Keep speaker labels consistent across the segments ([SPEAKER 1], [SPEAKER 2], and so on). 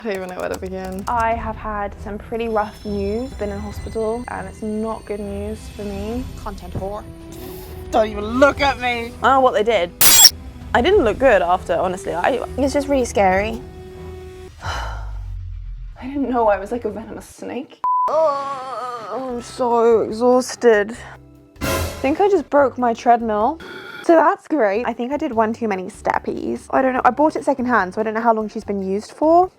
[SPEAKER 1] I don't even know where to begin.
[SPEAKER 2] I have had some pretty rough news, been in hospital, and it's not good news for me.
[SPEAKER 1] Content whore. Don't even look at me.
[SPEAKER 2] I don't know what they did. I didn't look good after, honestly. It's just really scary. I didn't know I was like a venomous snake. Oh, I'm so exhausted. I think I just broke my treadmill. So that's great. I think I did one too many steppies. I don't know. I bought it secondhand, so I don't know how long she's been used for.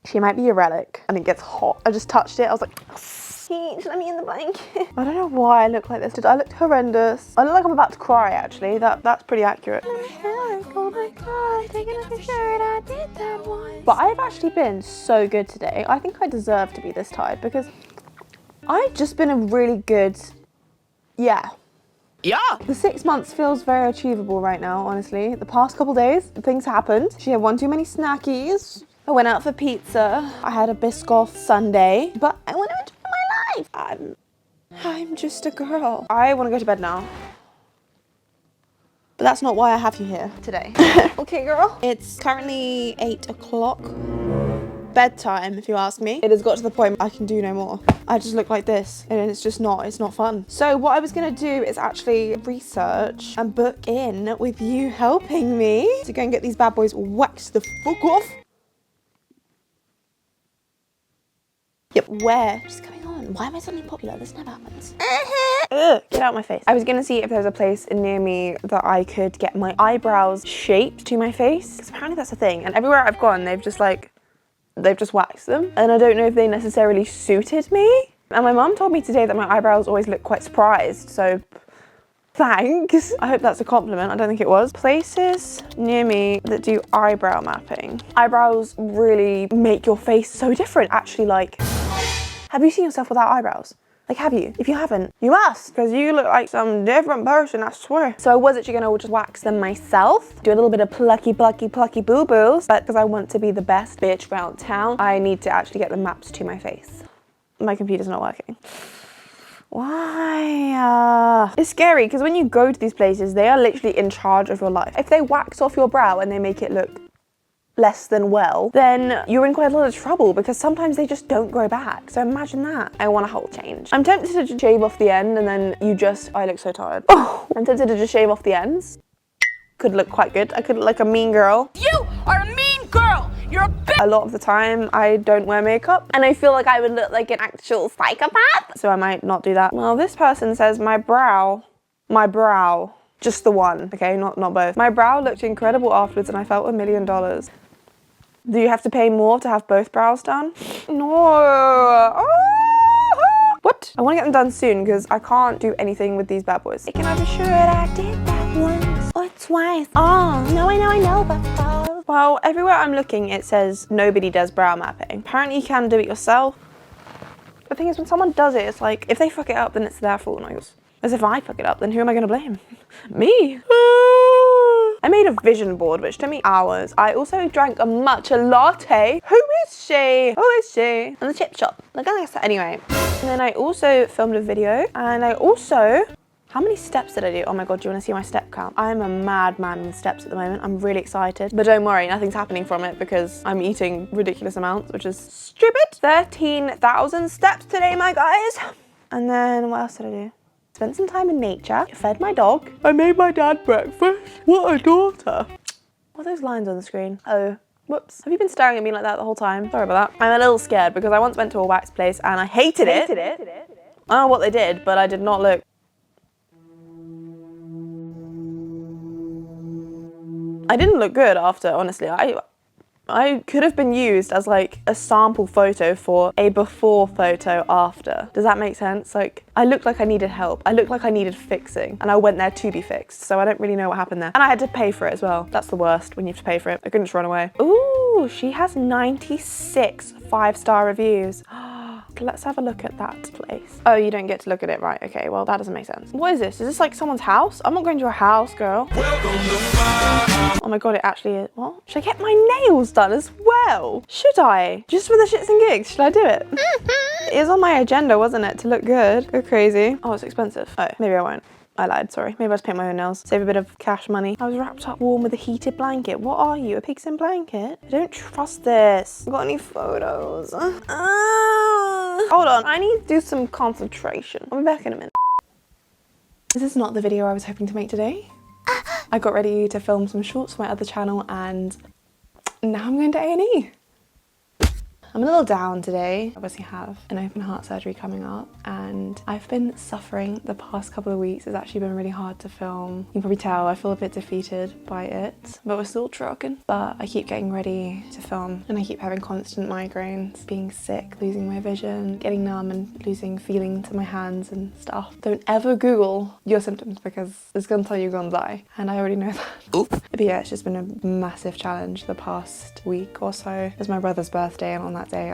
[SPEAKER 2] She might be a relic. And it gets hot. I just touched it. I was like, just let me in the blanket. I don't know why I look like this. I looked horrendous. I look like I'm about to cry, actually. That's pretty accurate. Oh my God, taking off your shirt, I did that once. But I've actually been so good today. I think I deserve to be this tired because I've just been a really good, yeah. The 6 months feels very achievable right now, honestly. The past couple days, things happened. She had one too many snackies. I went out for pizza. I had a Biscoff sundae, but I want to enjoy my life. I'm just a girl. I want to go to bed now. But that's not why I have you here today. Okay, girl. It's currently 8 o'clock. Bedtime, if you ask me. It has got to the point I can do no more. I just look like this and it's not fun. So what I was gonna do is actually research and book in with you helping me to go and get these bad boys waxed the fuck off. Yep. Where? What's going on? Why am I suddenly popular? This never happens. Ugh, get out of my face. I was gonna see if there's a place near me that I could get my eyebrows shaped to my face. Because apparently that's a thing. And everywhere I've gone, they've just waxed them. And I don't know if they necessarily suited me. And my mum told me today that my eyebrows always look quite surprised. So thanks. I hope that's a compliment. I don't think it was. Places near me that do eyebrow mapping. Eyebrows really make your face so different. Actually, like, have you seen yourself without eyebrows? Like, have you? If you haven't, you must, because you look like some different person, I swear. So I was actually gonna just wax them myself, do a little bit of plucky boo-boos, but because I want to be the best bitch around town, I need to actually get the maps to my face. My computer's not working. Why? It's scary, because when you go to these places, they are literally in charge of your life. If they wax off your brow and they make it look less than well, then you're in quite a lot of trouble because sometimes they just don't grow back. So imagine that. I want a whole change. I'm tempted to just shave off the end and then I look so tired. Oh, I'm tempted to just shave off the ends. Could look quite good. I could look like a mean girl. You are a mean girl. You're a bitch. A lot of the time I don't wear makeup and I feel like I would look like an actual psychopath. So I might not do that. Well, this person says my brow, just the one, okay, not both. My brow looked incredible afterwards and I felt $1 million. Do you have to pay more to have both brows done? No. What? I want to get them done soon because I can't do anything with these bad boys. Can I be sure I did that once or twice? Oh, no, I know, but well, everywhere I'm looking, it says nobody does brow mapping. Apparently you can do it yourself. The thing is, when someone does it, it's like, if they fuck it up, then it's their fault, not yours. As if I fuck it up, then who am I gonna blame? Me. I made a vision board, which took me hours. I also drank a matcha latte. Who is she? Who is she? In the chip shop. Look at that. Anyway. And then I also filmed a video. And I also, how many steps did I do? Oh my God, do you want to see my step count? I'm a madman with steps at the moment. I'm really excited. But don't worry, nothing's happening from it because I'm eating ridiculous amounts, which is stupid. 13,000 steps today, my guys. And then what else did I do? Spent some time in nature, fed my dog. I made my dad breakfast. What a daughter. What are those lines on the screen? Oh, whoops. Have you been staring at me like that the whole time? Sorry about that. I'm a little scared because I once went to a wax place and I hated it. I don't know what they did, but I did not look. I didn't look good after, honestly. I could have been used as like a sample photo for a before photo after. Does that make sense? Like, I looked like I needed help. I looked like I needed fixing and I went there to be fixed. So I don't really know what happened there. And I had to pay for it as well. That's the worst when you have to pay for it. I couldn't just run away. Ooh, she has 96 5-star reviews. Let's have a look at that place. Oh, you don't get to look at it, right? Okay, well, that doesn't make sense. What is this? Is this like someone's house? I'm not going to a house, girl. Oh my God, it actually is. What? Should I get my nails done as well? Should I? Just for the shits and gigs, should I do it? It was on my agenda, wasn't it? To look good. Go crazy. Oh, it's expensive. Oh, maybe I won't. I lied, sorry. Maybe I'll just paint my own nails. Save a bit of cash money. I was wrapped up warm with a heated blanket. What are you, a pigskin blanket? I don't trust this. Got any photos? Hold on, I need to do some concentration. I'll be back in a minute. This is not the video I was hoping to make today. I got ready to film some shorts for my other channel and now I'm going to A&E. I'm a little down today. I obviously have an open heart surgery coming up and I've been suffering the past couple of weeks. It's actually been really hard to film. You can probably tell I feel a bit defeated by it, but we're still trucking. But I keep getting ready to film and I keep having constant migraines, being sick, losing my vision, getting numb and losing feeling to my hands and stuff. Don't ever Google your symptoms because it's gonna tell you you're gonna die. And I already know that. Oop. But yeah, it's just been a massive challenge the past week or so. It was my brother's birthday and on that day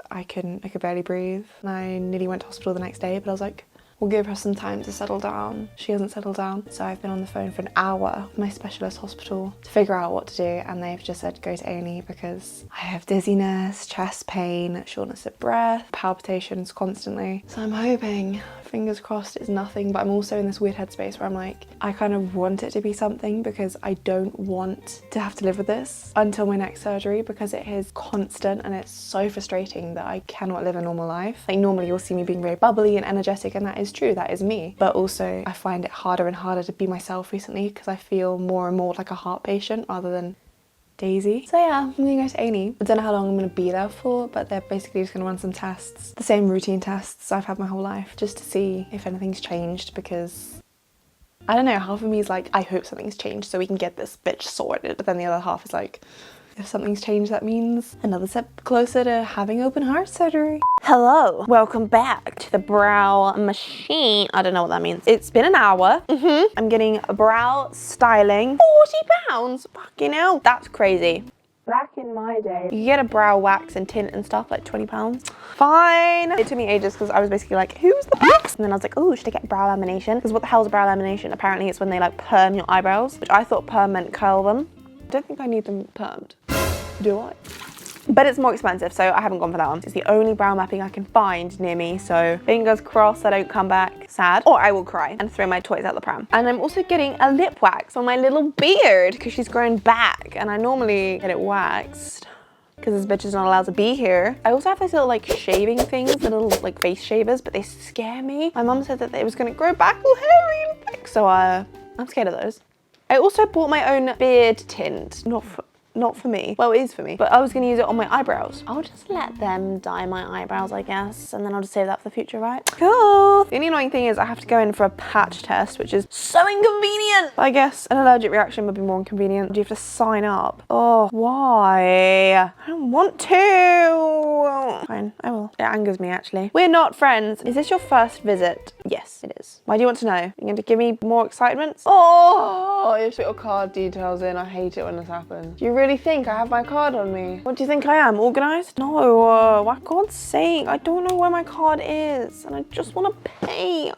[SPEAKER 2] I could barely breathe and I nearly went to hospital the next day, but I was like, we'll give her some time to settle down. She hasn't settled down. So I've been on the phone for an hour with my specialist hospital to figure out what to do, and they've just said go to A&E because I have dizziness, chest pain, shortness of breath, palpitations constantly. So I'm hoping, fingers crossed, it's nothing, but I'm also in this weird headspace where I'm like, I kind of want it to be something because I don't want to have to live with this until my next surgery because it is constant and it's so frustrating that I cannot live a normal life. Like normally you'll see me being very bubbly and energetic, and that is true, that is me. But also I find it harder and harder to be myself recently because I feel more and more like a heart patient rather than Daisy. So yeah, I'm gonna go to A&E. I don't know how long I'm gonna be there for, but they're basically just gonna run some tests. The same routine tests I've had my whole life, just to see if anything's changed because I don't know, half of me is like, I hope something's changed so we can get this bitch sorted. But then the other half is like, if something's changed, that means another step closer to having open heart surgery. Hello, welcome back to the brow machine. I don't know what that means. It's been an hour. I'm getting a brow styling. 40 pounds, fucking hell, that's crazy. Back in my day, you get a brow wax and tint and stuff, like 20 pounds. Fine. It took me ages because I was basically like, who's the box? And then I was like, oh, should I get brow lamination? Because what the hell is brow lamination? Apparently it's when they like perm your eyebrows, which I thought perm meant curl them. I don't think I need them permed, do I? But it's more expensive, so I haven't gone for that one. It's the only brow mapping I can find near me, so fingers crossed I don't come back sad, or I will cry and throw my toys out the pram. And I'm also getting a lip wax on my little beard because she's grown back, and I normally get it waxed because this bitch is not allowed to be here. I also have these little like shaving things, the little like face shavers, but they scare me. My mum said that it was gonna grow back all hairy and thick, so I'm scared of those. I also bought my own beard tint, not for me. Well, it is for me, but I was gonna use it on my eyebrows. I'll just let them dye my eyebrows, I guess, and then I'll just save that for the future, right? Cool. The only annoying thing is I have to go in for a patch test, which is so inconvenient. I guess an allergic reaction would be more inconvenient. Do you have to sign up? Oh, why? I don't want to. Fine, I will. It angers me, actually. We're not friends. Is this your first visit? Yes, it is. Why do you want to know? You're going to give me more excitement? Oh, you put your card details in. I hate it when this happens. Do you really think I have my card on me? What do you think I am, organised? No, for God's sake, I don't know where my card is and I just want to pay.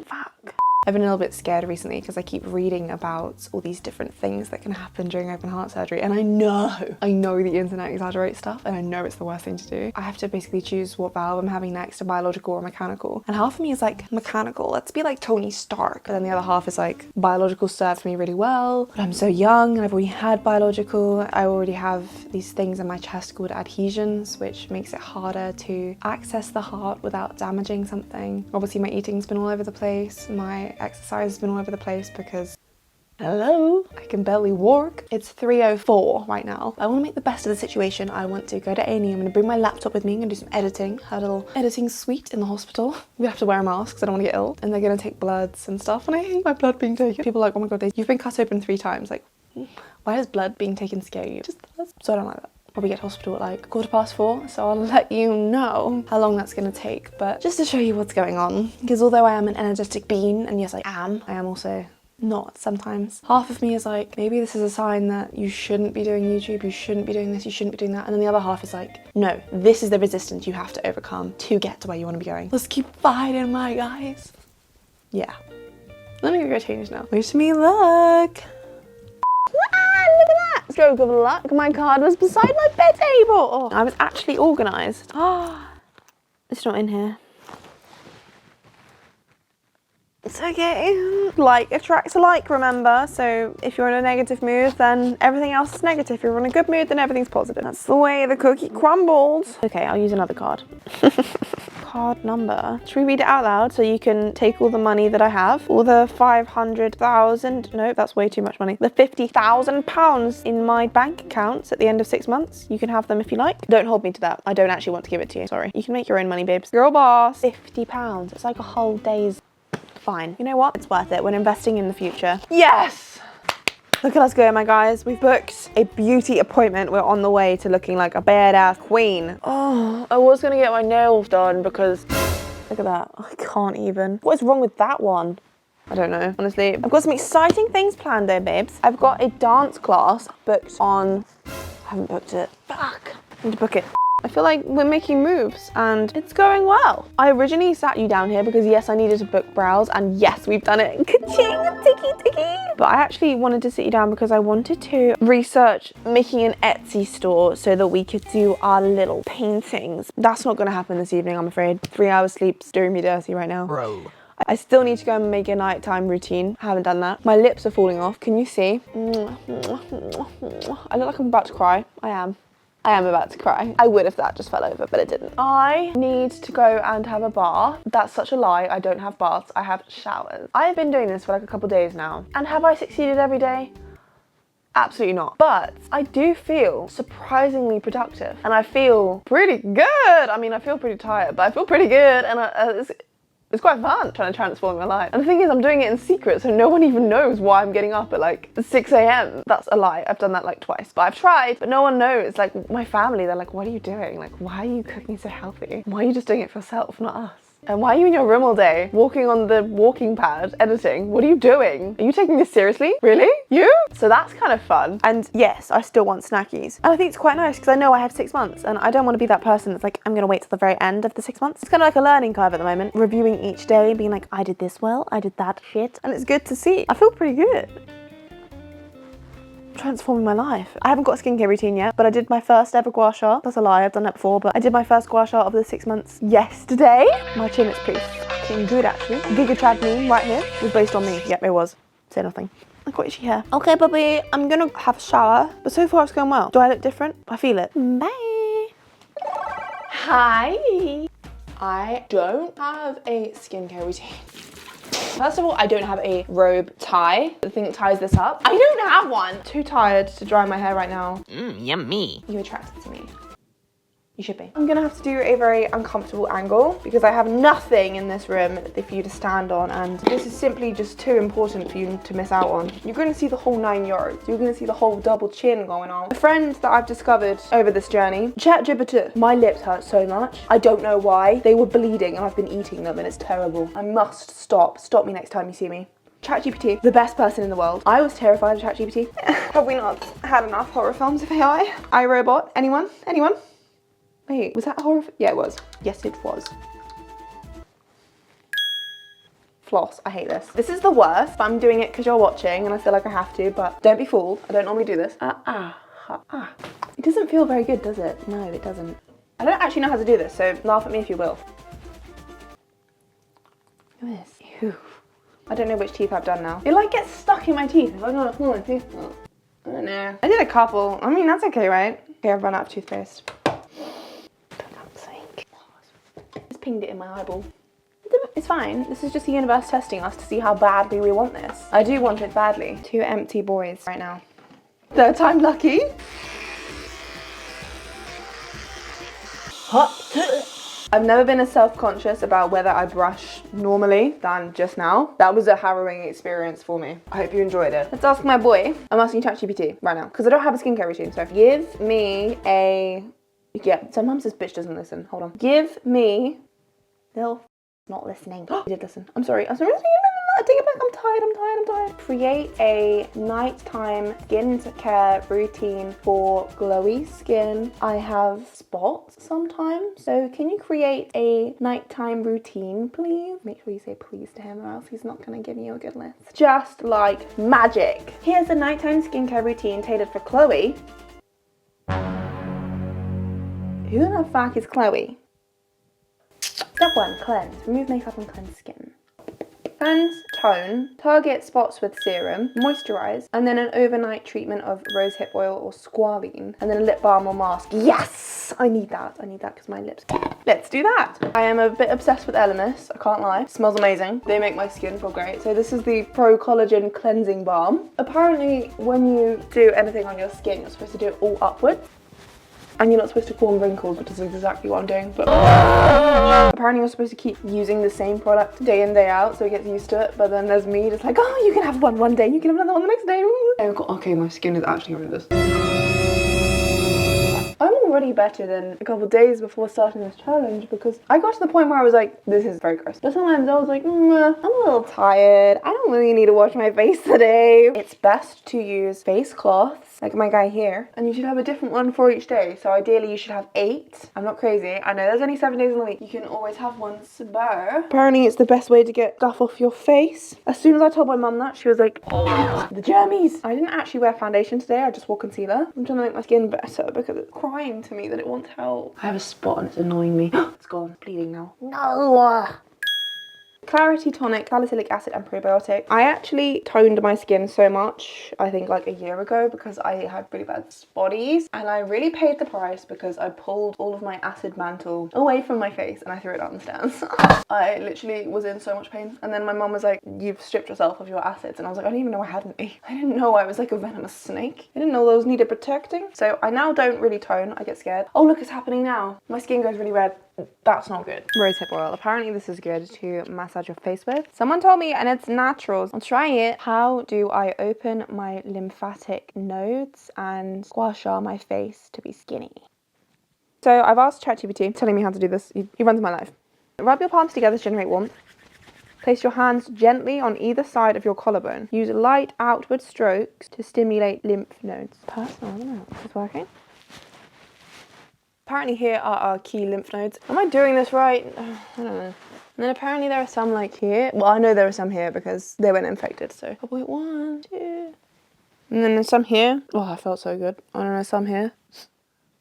[SPEAKER 2] Fuck. I've been a little bit scared recently because I keep reading about all these different things that can happen during open heart surgery, and I know the internet exaggerates stuff and I know it's the worst thing to do. I have to basically choose what valve I'm having next, a biological or mechanical, and half of me is like, mechanical, let's be like Tony Stark, but then the other half is like, biological served me really well, but I'm so young and I've already had biological. I already have these things in my chest called adhesions, which makes it harder to access the heart without damaging something. Obviously my eating's been all over the place, my exercise has been all over the place because hello, I can barely walk. It's 3:04 right now. I want to make the best of the situation. I want to go to A&E. I'm going to bring my laptop with me. I'm going to do some editing. Have a little editing suite in the hospital. We have to wear a mask because I don't want to get ill. And they're going to take bloods and stuff. And I hate my blood being taken. People are like, oh my God, you've been cut open 3 times. Like, why does blood being taken scare you? Just does. So I don't like that. Probably get to hospital at like 4:15, so I'll let you know how long that's gonna take, but just to show you what's going on, because although I am an energetic being, and yes I am also not sometimes. Half of me is like, maybe this is a sign that you shouldn't be doing YouTube, you shouldn't be doing this, you shouldn't be doing that, and then the other half is like, no, this is the resistance you have to overcome to get to where you want to be going. Let's keep fighting, my guys. Yeah. Let me go change now. Wish me luck. Look at that! Stroke of luck, my card was beside my bed table. Oh, I was actually organised. Oh, it's not in here. It's okay. Like attracts like, remember? So if you're in a negative mood, then everything else is negative. If you're in a good mood, then everything's positive. That's the way the cookie crumbles. Okay, I'll use another card. Card number. Should we read it out loud so you can take all the money that I have? All the 500,000, no, that's way too much money. The 50,000 pounds in my bank accounts at the end of 6 months. You can have them if you like. Don't hold me to that. I don't actually want to give it to you. Sorry. You can make your own money, babes. Girl boss. 50 pounds. It's like a whole day's. Fine. You know what? It's worth it. We're investing in the future. Yes! Look at us go, my guys. We've booked a beauty appointment. We're on the way to looking like a badass queen. Oh, I was gonna get my nails done because look at that. I can't even. What is wrong with that one? I don't know, honestly. I've got some exciting things planned though, babes. I've got a dance class booked on, I haven't booked it. Fuck. I need to book it. I feel like we're making moves and it's going well. I originally sat you down here because yes, I needed to book brows and yes, we've done it. Ka-ching, ticky. But I actually wanted to sit you down because I wanted to research making an Etsy store so that we could do our little paintings. That's not gonna happen this evening, I'm afraid. 3 hours sleep's doing me dirty right now. Bro. I still need to go and make a nighttime routine. I haven't done that. My lips are falling off, can you see? I look like I'm about to cry. I am about to cry. I would if that just fell over, but it didn't. I need to go and have a bath. That's such a lie. I don't have baths. I have showers. I've been doing this for like a couple days now. And have I succeeded every day? Absolutely not. But I do feel surprisingly productive. And I feel pretty good. I mean, I feel pretty tired, but I feel pretty good. And it's quite fun trying to transform my life. And the thing is, I'm doing it in secret, so no one even knows why I'm getting up at like 6 a.m. That's a lie. I've done that like twice, but I've tried, but no one knows. Like my family, they're like, what are you doing? Like, why are you cooking so healthy? Why are you just doing it for yourself, not us? And why are you in your room all day, walking on the walking pad, editing? What are you doing? Are you taking this seriously? Really? You? So that's kind of fun. And yes, I still want snackies. And I think it's quite nice because I know I have 6 months and I don't want to be that person that's like, I'm gonna wait till the very end of the 6 months. It's kind of like a learning curve at the moment, reviewing each day, being like, I did this well, I did that shit. And it's good to see. I feel pretty good. Transforming my life. I haven't got a skincare routine yet, but I did my first ever gua sha. That's a lie, I've done that before, but I did my first gua sha of the 6 months yesterday. My chin is pretty fucking good actually. Giga Chad meme right here was based on me. Yep, it was. Say nothing. I've got itchy hair. Okay, Bubby, I'm gonna have a shower, but so far it's going well. Do I look different? I feel it. Bye. Hi. I don't have a skincare routine. First of all, I don't have a robe tie, the thing that ties this up. I don't have one. Too tired to dry my hair right now.
[SPEAKER 3] Yummy.
[SPEAKER 2] You attracted to me. You should be. I'm gonna have to do a very uncomfortable angle because I have nothing in this room for you to stand on, and this is simply just too important for you to miss out on. You're gonna see the whole 9 yards. You're gonna see the whole double chin going on. A friend that I've discovered over this journey, ChatGPT. My lips hurt so much. I don't know why. They were bleeding and I've been eating them and it's terrible. I must stop. Stop me next time you see me. ChatGPT, the best person in the world. I was terrified of ChatGPT. Have we not had enough horror films of AI? iRobot, anyone? Anyone? Wait, was that horror? Yeah, it was. Yes, it was. Floss, I hate this. This is the worst, but I'm doing it because you're watching and I feel like I have to, but don't be fooled. I don't normally do this. It doesn't feel very good, does it? No, it doesn't. I don't actually know how to do this, so laugh at me if you will. Look at this. Ew. I don't know which teeth I've done now. It like gets stuck in my teeth. If I don't pull my teeth out. I don't know. I did a couple. I mean, that's okay, right? Okay, I've run out of toothpaste. Just pinged it in my eyeball. It's fine. This is just the universe testing us to see how badly we want this. I do want it badly. 2 empty boys right now. 3rd time lucky. I've never been as self-conscious about whether I brush normally than just now. That was a harrowing experience for me. I hope you enjoyed it. Let's ask my boy. I'm asking ChatGPT right now because I don't have a skincare routine. So give me a... Yeah, sometimes this bitch doesn't listen. Hold on. Give me... They'll not listening. He did listen. I'm sorry. I take it back. I'm tired. Create a nighttime skincare routine for glowy skin. I have spots sometimes. So can you create a nighttime routine, please? Make sure you say please to him or else he's not gonna give you a good list. Just like magic. Here's a nighttime skincare routine tailored for Chloe. Who the fuck is Chloe? Step 1, cleanse. Remove makeup and cleanse skin. Cleanse, tone, target spots with serum, moisturize, and then an overnight treatment of rosehip oil or squalene, and then a lip balm or mask. Yes! I need that. I need that because my lips. Let's do that. I am a bit obsessed with Elemis, I can't lie. It smells amazing. They make my skin feel great. So this is the Pro Collagen Cleansing Balm. Apparently, when you do anything on your skin, you're supposed to do it all upwards. And you're not supposed to form wrinkles, which is exactly what I'm doing. But apparently you're supposed to keep using the same product day in, day out, so it gets used to it. But then there's me, just like, oh, you can have one day, you can have another one the next day. Okay, my skin is actually horrendous. I'm already better than a couple of days before starting this challenge because I got to the point where I was like, this is very gross. But sometimes I was like, I'm a little tired. I don't really need to wash my face today. It's best to use face cloths, like my guy here, and you should have a different one for each day. So ideally you should have 8. I'm not crazy. I know there's only 7 days in the week. You can always have one spare. Apparently it's the best way to get stuff off your face. As soon as I told my mum that, she was like, oh, the jammies. I didn't actually wear foundation today. I just wore concealer. I'm trying to make my skin better because it's crying to me that it wants help. I have a spot and it's annoying me. It's gone. It's bleeding now. No! Clarity tonic, salicylic acid and probiotic. I actually toned my skin so much, I think like a year ago, because I had really bad spotties, and I really paid the price because I pulled all of my acid mantle away from my face and I threw it down the stairs. I literally was in so much pain, and then my mum was like, you've stripped yourself of your acids, and I was like, I didn't even know I had any. I didn't know I was like a venomous snake. I didn't know those needed protecting. So I now don't really tone. I get scared. Oh look, it's happening now. My skin goes really red. That's not good. Rosehip oil. Apparently this is good to massage your face with. Someone told me, and it's natural. I'll try it. How do I open my lymphatic nodes and gua sha my face to be skinny? So I've asked ChatGPT, telling me how to do this. He runs my life. Rub your palms together to generate warmth. Place your hands gently on either side of your collarbone. Use light outward strokes to stimulate lymph nodes. Personal, I don't know. Is this working? Apparently here are our key lymph nodes. Am I doing this right? I don't know. And then apparently there are some like here. Well, I know there are some here because they weren't infected, so. I'll put 1, 2. And then there's some here. Oh, I felt so good. I don't know, some here.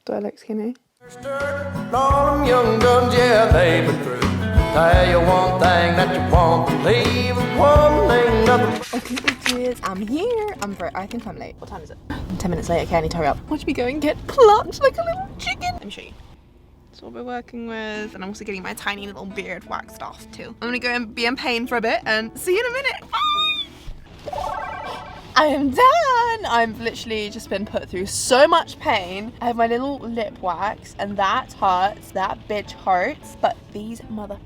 [SPEAKER 2] Do I look skinny?
[SPEAKER 3] All them young guns, yeah, they've been through. Tell you one thing that you won't believe, one thing nothing.
[SPEAKER 2] Okay, bitches, I'm here. I think I'm late. What time is it? I'm 10 minutes late. Okay, I need to hurry up. Watch me go and get plucked like a little chicken. Let me show you. That's what we're working with. And I'm also getting my tiny little beard waxed off too. I'm gonna go and be in pain for a bit and see you in a minute. I am done! I've literally just been put through so much pain. I have my little lip wax and that hurts. That bitch hurts. But these motherfuckers.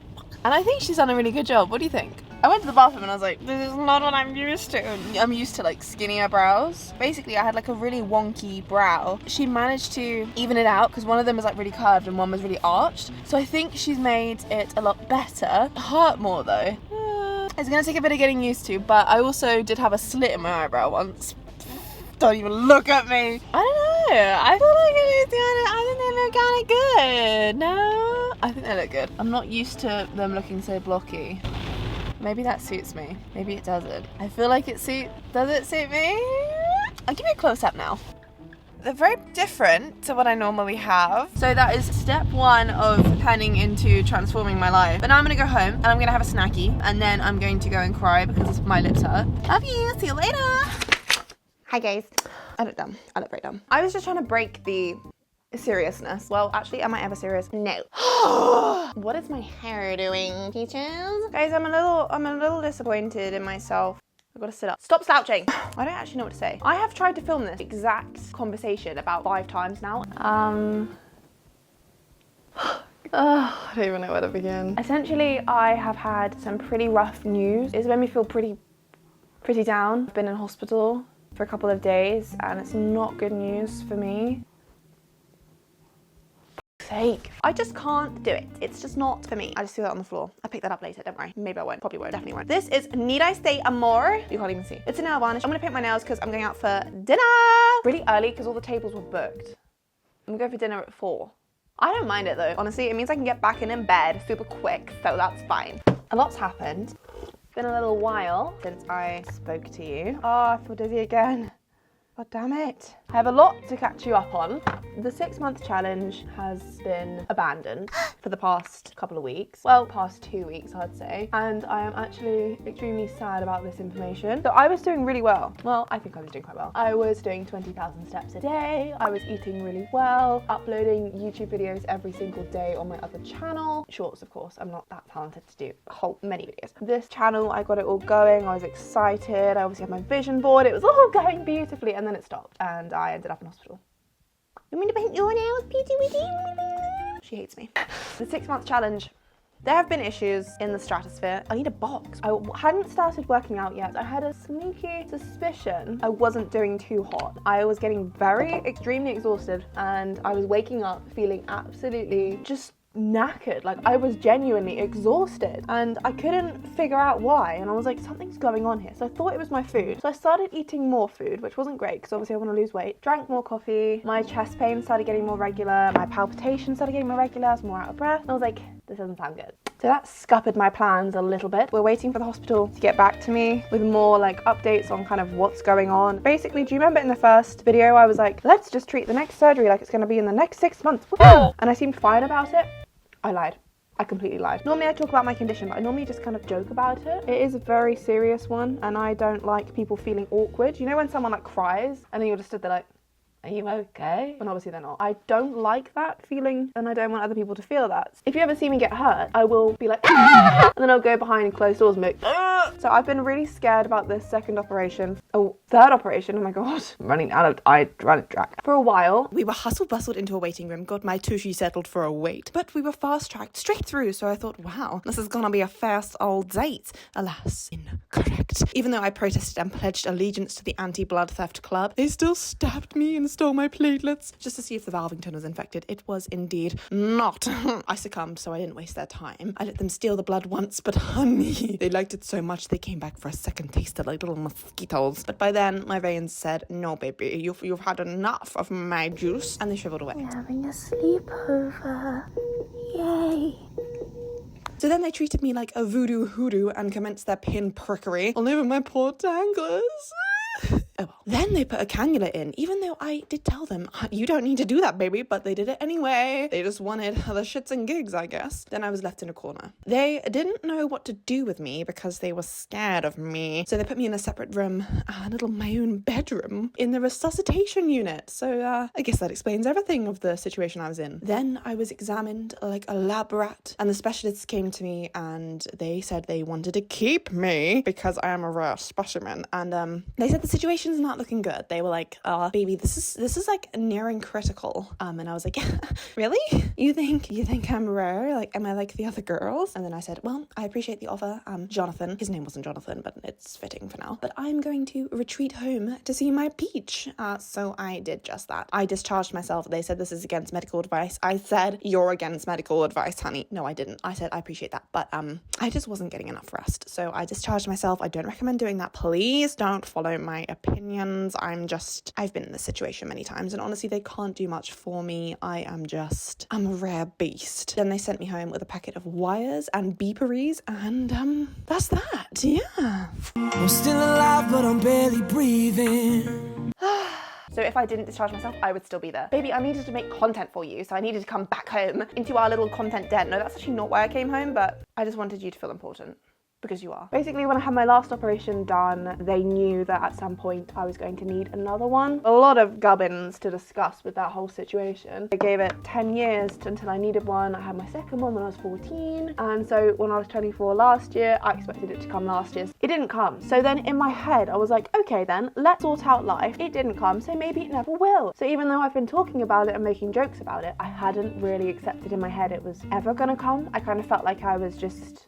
[SPEAKER 2] And I think she's done a really good job. What do you think? I went to the bathroom and I was like, this is not what I'm used to. I'm used to like skinnier brows. Basically, I had like a really wonky brow. She managed to even it out because one of them was like really curved and one was really arched. So I think she's made it a lot better. It hurt more though. It's gonna take a bit of getting used to, but I also did have a slit in my eyebrow once. Don't even look at me. I don't know. I think they look kind of good. No? I think they look good. I'm not used to them looking so blocky. Maybe that suits me. Maybe it doesn't. I feel like it suits. Does it suit me? I'll give you a close-up now. They're very different to what I normally have. So that is step 1 of turning into transforming my life. But now I'm gonna go home and I'm gonna have a snacky and then I'm going to go and cry because my lips hurt. Love you, see you later. Hi guys. I look dumb. I look very dumb. I was just trying to break the seriousness. Well, actually, am I ever serious? No. What is my hair doing, peaches? Guys, I'm a little disappointed in myself. I've got to sit up. Stop slouching. I don't actually know what to say. I have tried to film this exact conversation about 5 times now.
[SPEAKER 1] I don't even know where to begin.
[SPEAKER 2] Essentially, I have had some pretty rough news. It's made me feel pretty down. I've been in hospital for a couple of days and it's not good news for me. Sake. I just can't do it. It's just not for me. I just threw that on the floor. I'll pick that up later, don't worry. Maybe I won't, probably won't, definitely won't. This is Need I Stay Amore? You can't even see. It's a nail varnish. I'm gonna paint my nails because I'm going out for dinner. Really early because all the tables were booked. I'm gonna go for dinner at 4. I don't mind it though. Honestly, it means I can get back in bed super quick, so that's fine. A lot's happened. It's been a little while since I spoke to you. Oh, I feel dizzy again. God damn it. I have a lot to catch you up on. The 6-month challenge has been abandoned for the past couple of weeks. Well, past 2 weeks, I'd say. And I am actually extremely sad about this information. So I was doing really well. Well, I think I was doing quite well. I was doing 20,000 steps a day. I was eating really well, uploading YouTube videos every single day on my other channel. Shorts, of course. I'm not that talented to do many videos. This channel, I got it all going. I was excited. I obviously had my vision board. It was all going beautifully, and then it stopped. And I ended up in hospital. You mean to paint your nails, Petey? She hates me. The 6-month challenge. There have been issues in the stratosphere. I need a box. I hadn't started working out yet. I had a sneaky suspicion I wasn't doing too hot. I was getting extremely exhausted, and I was waking up feeling absolutely just knackered. Like, I was genuinely exhausted, and I couldn't figure out why, and I was like, something's going on here. So I thought it was my food. So I started eating more food, which wasn't great because obviously I want to lose weight. Drank more coffee. My chest pain started getting more regular. My palpitations started getting more regular. I was more out of breath. And I was like, this doesn't sound good. So that scuppered my plans a little bit. We're waiting for the hospital to get back to me with more like updates on kind of what's going on. Basically, do you remember in the first video I was like, let's just treat the next surgery like it's going to be in the next 6 months. Woo! And I seemed fine about it. I lied. I completely lied. Normally I talk about my condition, but I normally just kind of joke about it. It is a very serious one, and I don't like people feeling awkward. You know when someone like cries and then you're just stood there like, are you okay? And obviously they're not. I don't like that feeling, and I don't want other people to feel that. If you ever see me get hurt, I will be like, and then I'll go behind closed doors and be like, so I've been really scared about this second operation. Oh, third operation, oh my god. I'm running out of track. For a while, we were hustle-bustled into a waiting room, got my tushy settled for a wait. But we were fast-tracked straight through, so I thought, wow, this is gonna be a fast old date. Alas, incorrect. Even though I protested and pledged allegiance to the anti-blood theft club, they still stabbed me and stole my platelets just to see if the Valvington was infected. It was indeed not. I succumbed, so I didn't waste their time. I let them steal the blood once, but honey, they liked it so much they came back for a second taste like little mosquitoes. But by then, my veins said, no, baby, you've had enough of my juice, and they shriveled away.
[SPEAKER 4] We're having a sleepover. Yay.
[SPEAKER 2] So then they treated me like a voodoo hoodoo and commenced their pin prickery all over my poor tanglers. Oh well. Then they put a cannula in, even though I did tell them, you don't need to do that, baby, but they did it anyway. They just wanted the shits and gigs, I guess. Then I was left in a corner. They didn't know what to do with me because they were scared of me. So they put me in a separate room, my own bedroom, in the resuscitation unit. So I guess that explains everything of the situation I was in. Then I was examined like a lab rat, and the specialists came to me and they said they wanted to keep me because I am a rare specimen. And they said the situation's not looking good. They were like, baby, this is like nearing critical. And I was like, really? You think I'm rare? Like, am I like the other girls? And then I said, well, I appreciate the offer. Jonathan, his name wasn't Jonathan, but it's fitting for now. But I'm going to retreat home to see my peach. So I did just that. I discharged myself. They said this is against medical advice. I said, you're against medical advice, honey. No, I didn't. I said, I appreciate that. But I just wasn't getting enough rest. So I discharged myself. I don't recommend doing that. Please don't follow my opinions. I've been in this situation many times, and honestly, they can't do much for me. I'm a rare beast. Then they sent me home with a packet of wires and beeperies, and that's that. Yeah.
[SPEAKER 3] I'm still alive, but I'm barely breathing.
[SPEAKER 2] So if I didn't discharge myself, I would still be there. Baby, I needed to make content for you, so I needed to come back home into our little content den. No, that's actually not why I came home, but I just wanted you to feel important. Because you are. Basically, when I had my last operation done, they knew that at some point I was going to need another one. A lot of gubbins to discuss with that whole situation. They gave it 10 years until I needed one. I had my second one when I was 14. And so when I was 24 last year, I expected it to come last year. It didn't come. So then in my head, I was like, okay then, let's sort out life. It didn't come, so maybe it never will. So even though I've been talking about it and making jokes about it, I hadn't really accepted in my head it was ever gonna come. I kind of felt like I was just,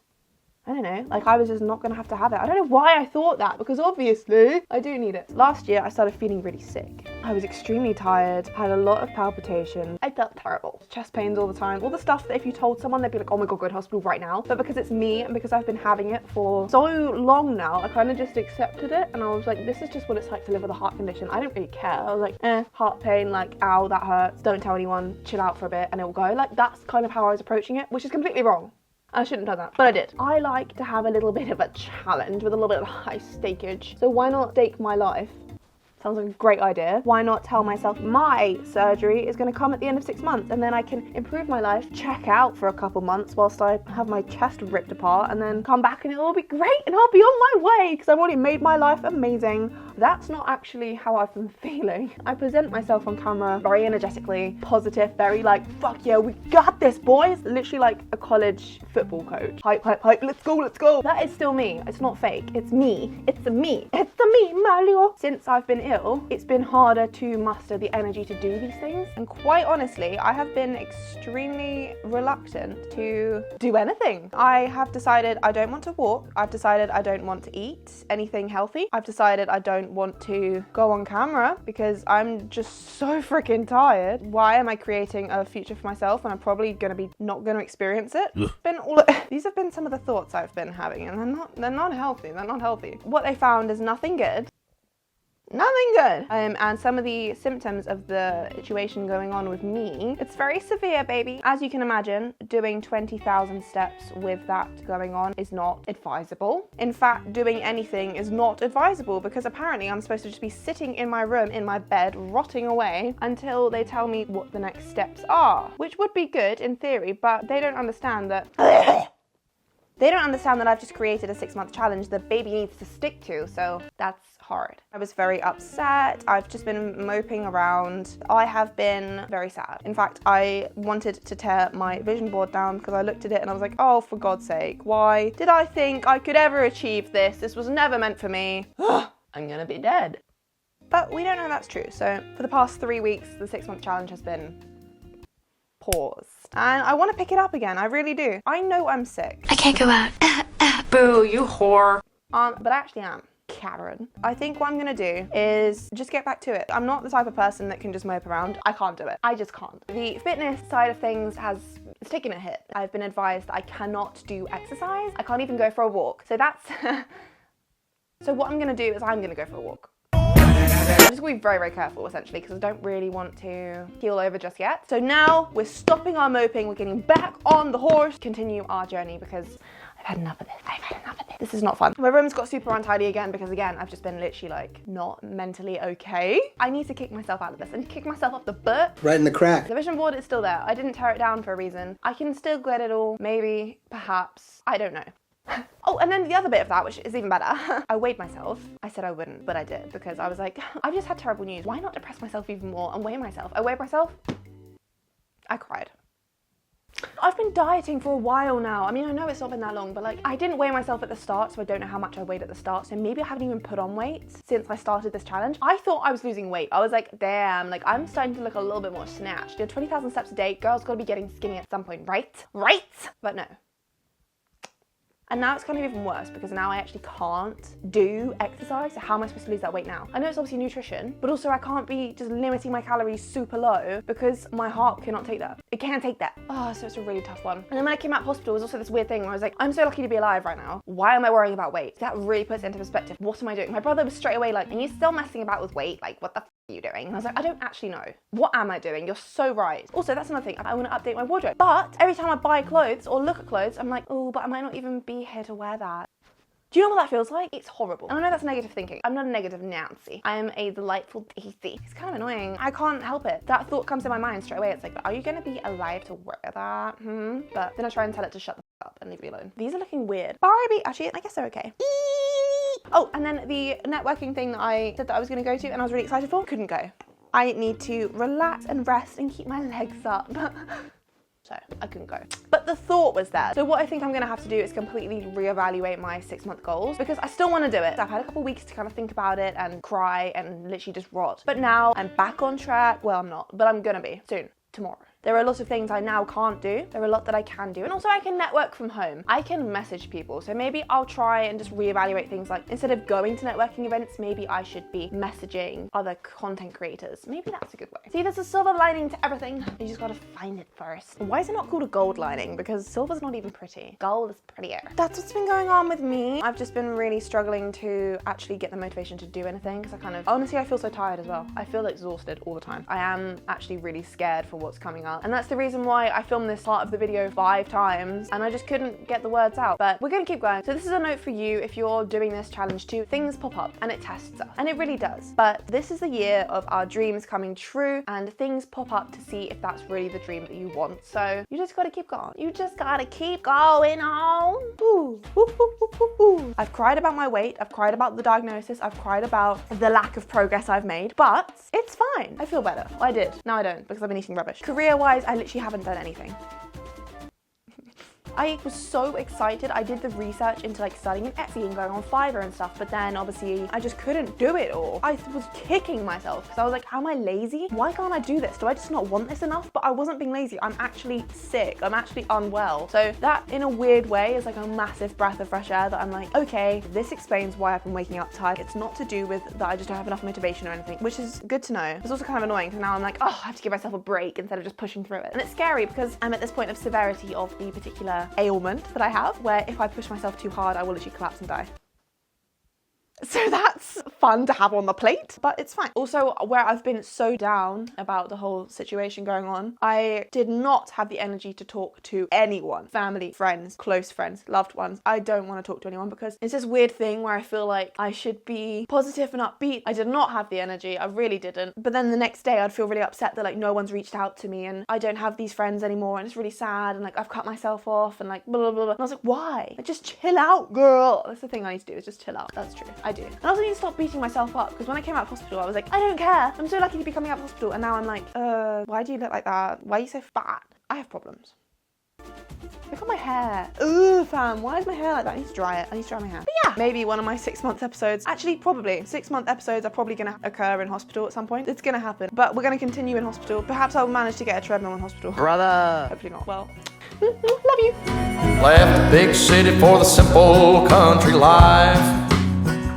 [SPEAKER 2] I don't know, like I was just not going to have it. I don't know why I thought that, because obviously I do need it. Last year I started feeling really sick. I was extremely tired, had a lot of palpitations. I felt terrible. Chest pains all the time. All the stuff that if you told someone, they'd be like, oh my god, go to hospital right now. But because it's me and because I've been having it for so long now, I kind of just accepted it. And I was like, this is just what it's like to live with a heart condition. I didn't really care. I was like, heart pain, like, ow, that hurts. Don't tell anyone, chill out for a bit and it will go. Like, that's kind of how I was approaching it, which is completely wrong. I shouldn't have done that, but I did. I like to have a little bit of a challenge with a little bit of high stakeage. So why not stake my life Sounds like a great idea. Why not tell myself my surgery is going to come at the end of 6 months, and then I can improve my life, check out for a couple months whilst I have my chest ripped apart, and then come back and it'll be great and I'll be on my way because I've already made my life amazing. That's not actually how I've been feeling. I present myself on camera very energetically, positive, very like, fuck yeah, we got this, boys. Literally like a college football coach. Hype, hype, hype, let's go, let's go. That is still me. It's not fake. It's me. It's the me. It's the me, Mario. Since I've been ill, it's been harder to muster the energy to do these things. And quite honestly, I have been extremely reluctant to do anything. I have decided I don't want to walk. I've decided I don't want to eat anything healthy. I've decided I don't want to go on camera because I'm just so freaking tired. Why am I creating a future for myself when I'm probably going to be not going to experience it? These have been some of the thoughts I've been having, and they're not healthy. They're not healthy. What they found is nothing good. Nothing good. And some of the symptoms of the situation going on with me, it's very severe, baby. As you can imagine, doing 20,000 steps with that going on is not advisable. In fact, doing anything is not advisable because apparently I'm supposed to just be sitting in my room, in my bed, rotting away until they tell me what the next steps are, which would be good in theory, but they don't understand that they don't understand that I've just created a 6-month challenge that baby needs to stick to, so that's hard. I was very upset. I've just been moping around. I have been very sad. In fact, I wanted to tear my vision board down because I looked at it and I was like, oh, for God's sake, why did I think I could ever achieve this? This was never meant for me. I'm gonna be dead. But we don't know that's true. So for the past 3 weeks, the 6-month challenge has been paused. And I want to pick it up again. I really do. I know I'm sick.
[SPEAKER 4] I can't go out.
[SPEAKER 5] Boo, you whore.
[SPEAKER 2] But I actually am. Karen. I think what I'm gonna do is just get back to it. I'm not the type of person that can just mope around. I can't do it. I just can't. The fitness side of things it's taken a hit. I've been advised that I cannot do exercise. I can't even go for a walk. So that's so what I'm gonna do is I'm gonna go for a walk. I'm just going to be very, very careful, essentially, because I don't really want to keel over just yet. So now we're stopping our moping. We're getting back on the horse, continue our journey, because I've had enough of this. I've had enough of this. This is not fun. My room's got super untidy again, because again, I've just been literally like not mentally okay. I need to kick myself out of this. I need to kick myself off the butt.
[SPEAKER 6] Right in the crack.
[SPEAKER 2] The vision board is still there. I didn't tear it down for a reason. I can still get it all. Maybe, perhaps. I don't know. Oh, and then the other bit of that, which is even better, I weighed myself. I said I wouldn't, but I did because I was like, I've just had terrible news. Why not depress myself even more and weigh myself? I weighed myself. I cried. I've been dieting for a while now. I mean, I know it's not been that long, but like I didn't weigh myself at the start, so I don't know how much I weighed at the start. So maybe I haven't even put on weight since I started this challenge. I thought I was losing weight. I was like, damn, like I'm starting to look a little bit more snatched. 20,000 steps a day, girls gotta be getting skinny at some point, right? Right? But no. And now it's kind of even worse because now I actually can't do exercise. So how am I supposed to lose that weight now? I know it's obviously nutrition, but also I can't be just limiting my calories super low because my heart cannot take that. It can't take that. Oh, so it's a really tough one. And then when I came out of hospital, it was also this weird thing where I was like, I'm so lucky to be alive right now. Why am I worrying about weight? That really puts it into perspective. What am I doing? My brother was straight away like, and you're still messing about with weight? Like, what the f are you doing? And I was like, I don't actually know. What am I doing? You're so right. Also, that's another thing. I want to update my wardrobe. But every time I buy clothes or look at clothes, I'm like, oh, but I might not even be here to wear that. Do you know what that feels like? It's horrible. And I know that's negative thinking. I'm not a negative Nancy. I am a delightful Daisy. It's kind of annoying. I can't help it. That thought comes in my mind straight away. It's like, are you going to be alive to wear that? But then I try and tell it to shut the f up and leave me alone. These are looking weird. Barbie, actually, I guess they're okay. Oh, and then the networking thing that I said that I was going to go to and I was really excited for, couldn't go. I need to relax and rest and keep my legs up. So I couldn't go. But the thought was there. So what I think I'm gonna have to do is completely reevaluate my 6-month goals because I still wanna do it. I've had a couple weeks to kind of think about it and cry and literally just rot. But now I'm back on track. Well, I'm not, but I'm gonna be soon, tomorrow. There are a lot of things I now can't do. There are a lot that I can do. And also I can network from home. I can message people. So maybe I'll try and just reevaluate things like instead of going to networking events, maybe I should be messaging other content creators. Maybe that's a good way. See, there's a silver lining to everything. You just gotta find it first. Why is it not called a gold lining? Because silver's not even pretty. Gold is prettier. That's what's been going on with me. I've just been really struggling to actually get the motivation to do anything because honestly, I feel so tired as well. I feel exhausted all the time. I am actually really scared for what's coming up. out. And that's the reason why I filmed this part of the video 5 times and I just couldn't get the words out. But we're gonna keep going. So this is a note for you if you're doing this challenge too. Things pop up and it tests us. And it really does. But this is the year of our dreams coming true and things pop up to see if that's really the dream that you want. So you just gotta keep going. You just gotta keep going on. Ooh. Ooh, ooh, ooh, ooh, ooh. I've cried about my weight. I've cried about the diagnosis. I've cried about the lack of progress I've made, but it's fine. I feel better. Well, I did. Now I don't because I've been eating rubbish. Career-wise, I literally haven't done anything. I was so excited. I did the research into like studying in Etsy and going on Fiverr and stuff, but then obviously I just couldn't do it all. I was kicking myself because I was like, how am I lazy? Why can't I do this? Do I just not want this enough? But I wasn't being lazy. I'm actually sick. I'm actually unwell. So that in a weird way is like a massive breath of fresh air that I'm like, okay, this explains why I've been waking up tired. It's not to do with that I just don't have enough motivation or anything, which is good to know. It's also kind of annoying because now I'm like, oh, I have to give myself a break instead of just pushing through it. And it's scary because I'm at this point of severity of the particular ailment that I have where if I push myself too hard I will literally collapse and die. So that's fun to have on the plate, but it's fine. Also, where I've been so down about the whole situation going on, I did not have the energy to talk to anyone. Family, friends, close friends, loved ones. I don't want to talk to anyone because it's this weird thing where I feel like I should be positive and upbeat. I did not have the energy. I really didn't. But then the next day I'd feel really upset that like no one's reached out to me and I don't have these friends anymore and it's really sad and like I've cut myself off and like blah, blah, blah. And I was like, why? Like, just chill out, girl. That's the thing I need to do is just chill out. That's true. I do. And I also need to stop beating myself up because when I came out of hospital, I was like, I don't care. I'm so lucky to be coming out of hospital. And now I'm like, why do you look like that? Why are you so fat? I have problems. Look at my hair. Ugh, fam. Why is my hair like that? I need to dry it. I need to dry my hair. But yeah, maybe one of my 6-month episodes. Actually, probably 6-month episodes are probably going to occur in hospital at some point. It's going to happen. But we're going to continue in hospital. Perhaps I'll manage to get a treadmill in hospital.
[SPEAKER 6] Brother.
[SPEAKER 2] Hopefully not. Well, love you.
[SPEAKER 3] Left the big city for the simple country life.